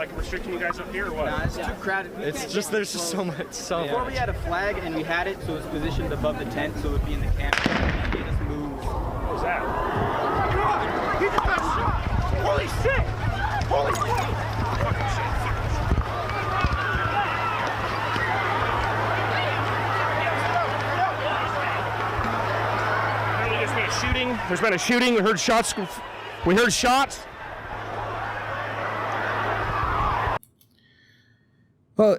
like restricting you guys up here or what? Nah, it's too crowded. It's just there's just so much. Before we had a flag and we had it, so it was positioned above the tent, so it would be in the camp. It made us move. What was that? Oh my God! He just got shot! Holy shit! Holy shit! Fucking shit! There's been a shooting. We heard shots. Well,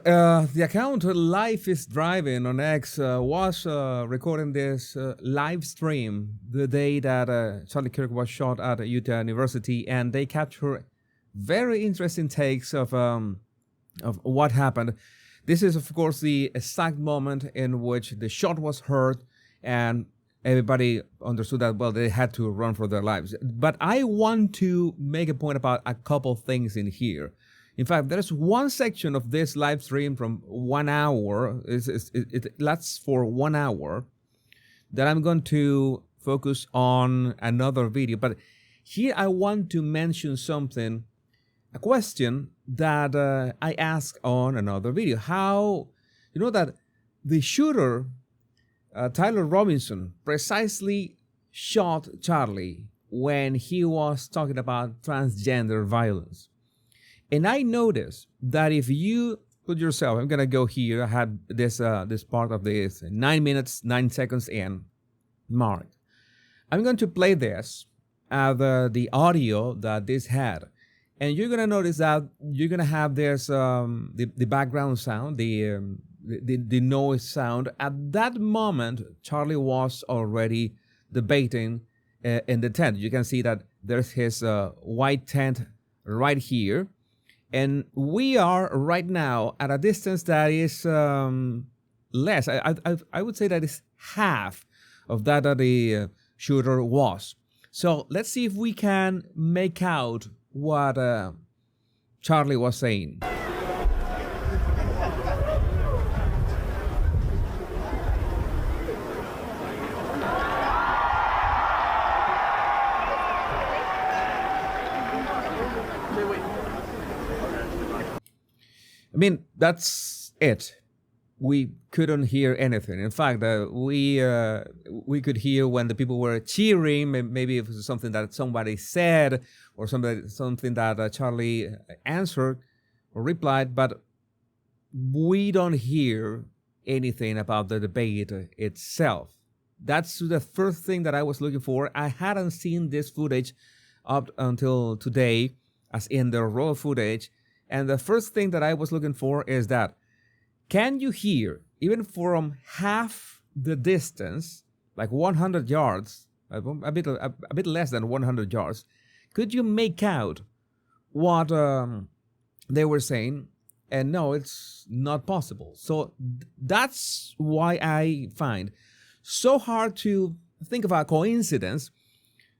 the account Life is Driving on X was recording this live stream the day that Charlie Kirk was shot at Utah University, and they capture very interesting takes of what happened. This is, of course, the exact moment in which the shot was heard, and everybody understood that, well, they had to run for their lives. But I want to make a point about a couple things in here. In fact, there's one section of this live stream from 1 hour, it lasts for 1 hour, that I'm going to focus on another video. But here I want to mention something, a question that I asked on another video. How, you know that the shooter, Tyler Robinson, precisely shot Charlie when he was talking about transgender violence. And I noticed that if you put yourself, I'm gonna go here, I had this this part of this 9 minutes, 9 seconds in marked. I'm going to play this, the audio that this had. And you're gonna notice that you're gonna have this, the background sound, the noise sound. At that moment, Charlie was already debating in the tent. You can see that there's his white tent right here. And we are right now at a distance that is less. I would say that is half of that the shooter was. So let's see if we can make out what Charlie was saying. I mean, that's it. We couldn't hear anything. In fact, we could hear when the people were cheering. Maybe it was something that somebody said or something that Charlie answered or replied, but we don't hear anything about the debate itself. That's the first thing that I was looking for. I hadn't seen this footage up until today, as in the raw footage. And the first thing that I was looking for is that, can you hear, even from half the distance, like 100 yards, a bit less than 100 yards, could you make out what they were saying? And no, it's not possible. So that's why I find so hard to think of a coincidence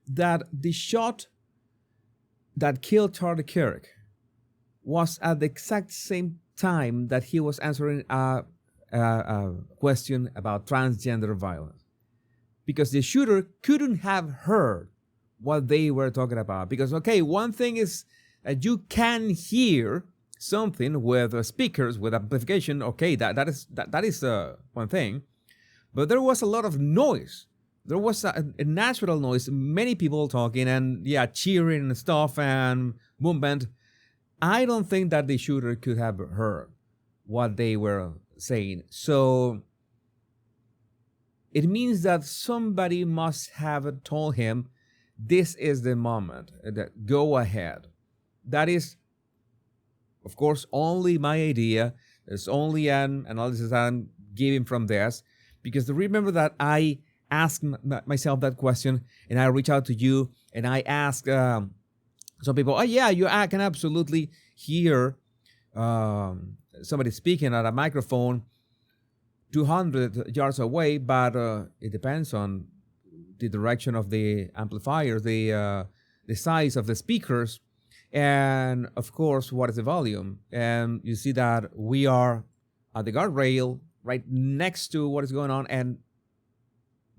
that the shot that killed Charlie Kirk was at the exact same time that he was answering a question about transgender violence. Because the shooter couldn't have heard what they were talking about. Because, okay, one thing is that you can hear something with speakers, with amplification. Okay, that is one thing. But there was a lot of noise. There was a natural noise, many people talking and, yeah, cheering and stuff and movement. I don't think that the shooter could have heard what they were saying. So it means that somebody must have told him, this is the moment, that go ahead. That is, of course, only my idea. There's only an analysis I'm giving from this. Because remember that I asked myself that question, and I reach out to you, and I ask some people, oh yeah, I can absolutely hear somebody speaking at a microphone 200 yards away, but it depends on the direction of the amplifiers, the size of the speakers, and of course, what is the volume. And you see that we are at the guardrail right next to what is going on, and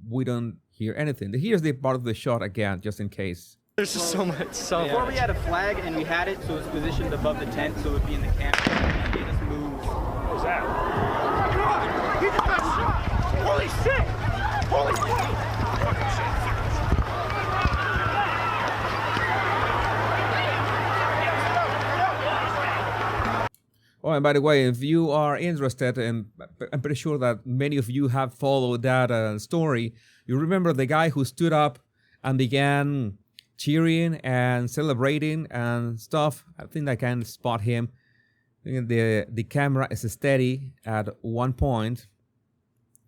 we don't hear anything. Here's the part of the shot again, just in case There's just so much. Before we had a flag and we had it, so it was positioned above the tent, so it would be in the camp. And he made us move. What was that? Oh my God! He just got shot! Holy shit! Holy shit! Fucking shit! Oh, and by the way, if you are interested, and I'm pretty sure that many of you have followed that story, you remember the guy who stood up and began cheering and celebrating and stuff. I think I can spot him. The camera is steady at one point.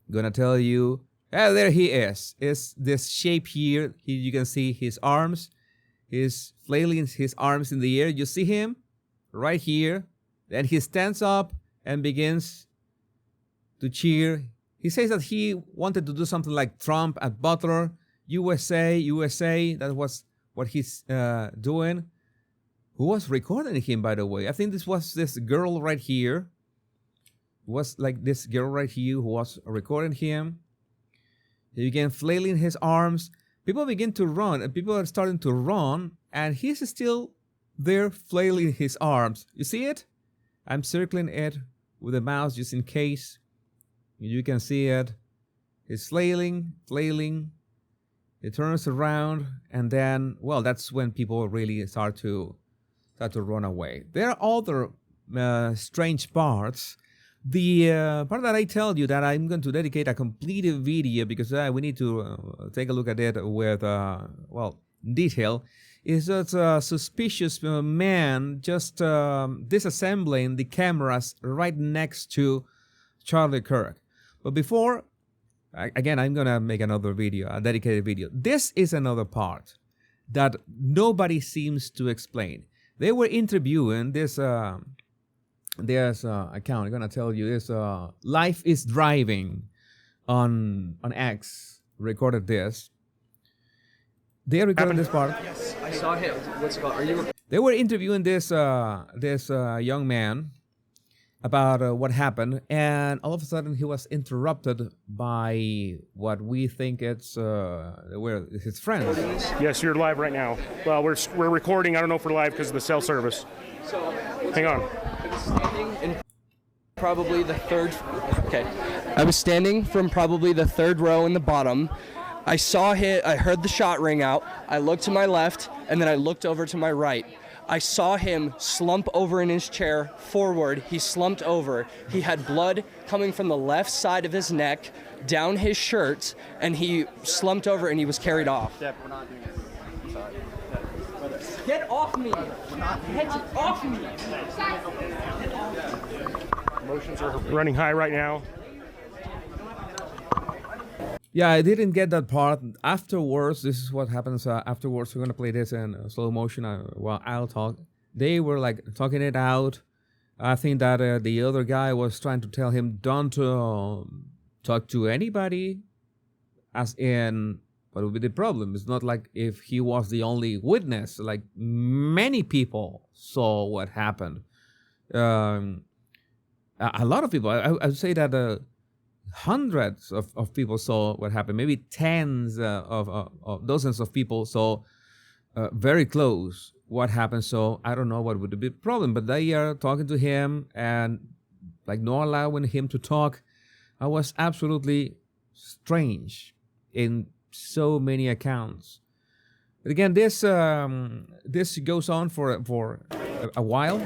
Gonna tell you, there he is. It's this shape here. Here you can see his arms. He's flailing his arms in the air. You see him right here. Then he stands up and begins to cheer. He says that he wanted to do something like Trump at Butler, USA, USA. That was what he's doing. Who was recording him, by the way? I think this was this girl right here. It was like this girl right here who was recording him. He began flailing his arms. People begin to run, and people are starting to run, and he's still there flailing his arms. You see it? I'm circling it with the mouse just in case you can see it. He's flailing. It turns around, and then, well, that's when people really start to run away. There are other strange parts. The part that I tell you that I'm going to dedicate a complete video because we need to take a look at it with, detail, is that a suspicious man just disassembling the cameras right next to Charlie Kirk. But before, again, I'm going to make another video, a dedicated video. This is another part that nobody seems to explain. They were interviewing this account. I'm going to tell you this. Life is Driving on X recorded this. They recorded this part. Yes, I saw him. What's it called? Are you? They were interviewing this young man about what happened, and all of a sudden he was interrupted by what we think it's were his friends. Yes, you're live right now. Well, we're recording. I don't know if we're live because of the cell service. So, Hang on. I was standing in probably the third. Okay. I was standing from probably the third row in the bottom. I saw hit. I heard the shot ring out. I looked to my left, and then I looked over to my right. I saw him slump over in his chair forward. He slumped over. He had blood coming from the left side of his neck down his shirt, and he slumped over and he was carried off. We're not doing it. I'm sorry. Get off me! Get off me! Emotions are running high right now. Yeah, I didn't get that part. Afterwards, this is what happens. Afterwards, we're gonna play this in slow motion while I'll talk. They were like talking it out. I think that the other guy was trying to tell him, don't talk to anybody. As in, what would be the problem? It's not like if he was the only witness. Like many people saw what happened. A lot of people. I would say that. Hundreds of people saw what happened. Maybe tens of dozens of people saw very close what happened. So I don't know what would be the problem, but they are talking to him and like not allowing him to talk. I was absolutely strange in so many accounts. But again, this goes on for a while.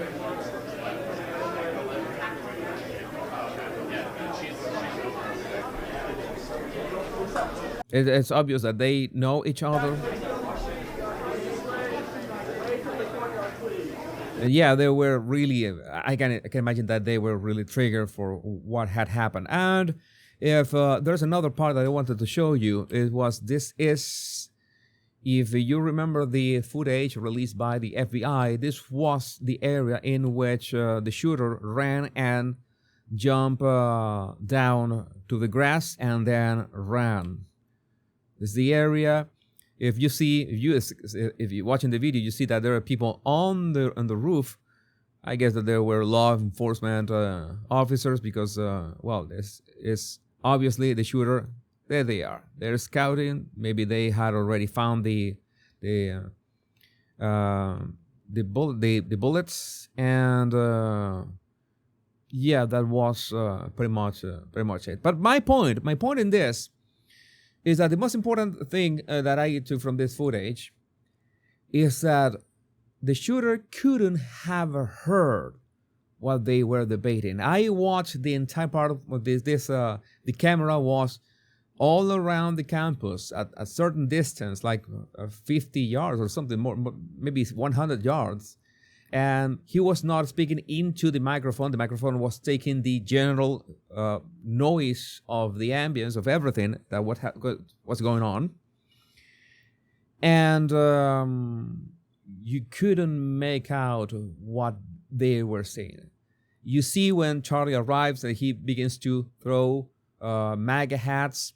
It's obvious that they know each other. Yeah, they were really. I can imagine that they were really triggered for what had happened. And if there's another part that I wanted to show you, it was this is. If you remember the footage released by the FBI, this was the area in which the shooter ran and jumped down to the grass and then ran. This is the area. If you're watching the video, you see that there are people on the roof. I guess that there were law enforcement officers because this is obviously the shooter. There they are. They're scouting. Maybe they had already found the the bullets, and yeah, that was pretty much it. But my point in this is that the most important thing that I took from this footage is that the shooter couldn't have heard what they were debating. I watched the entire part of this. The camera was all around the campus at a certain distance, like 50 yards or something more, maybe 100 yards. And he was not speaking into the microphone. The microphone was taking the general noise of the ambience of everything that was going on. And you couldn't make out what they were saying. You see when Charlie arrives that he begins to throw MAGA hats,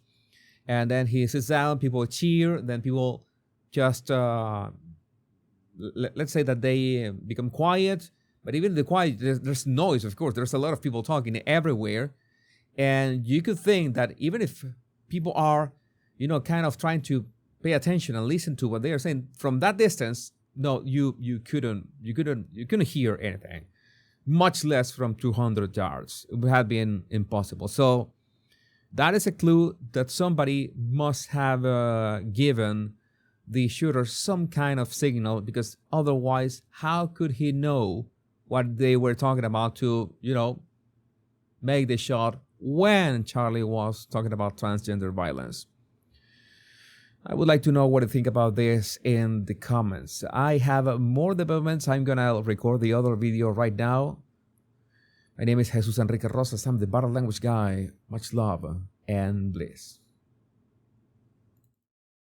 and then he sits down, people cheer, then people just, let's say that they become quiet, but even the quiet, there's noise, of course. There's a lot of people talking everywhere, and you could think that even if people are, kind of trying to pay attention and listen to what they are saying from that distance, no, you couldn't hear anything, much less from 200 yards. It would have been impossible. So that is a clue that somebody must have given the shooter some kind of signal, because otherwise, how could he know what they were talking about to, make the shot when Charlie was talking about transgender violence? I would like to know what you think about this in the comments. I have more developments. I'm going to record the other video right now. My name is Jesus Enrique Rosas. I'm the Battle Language Guy. Much love and bliss.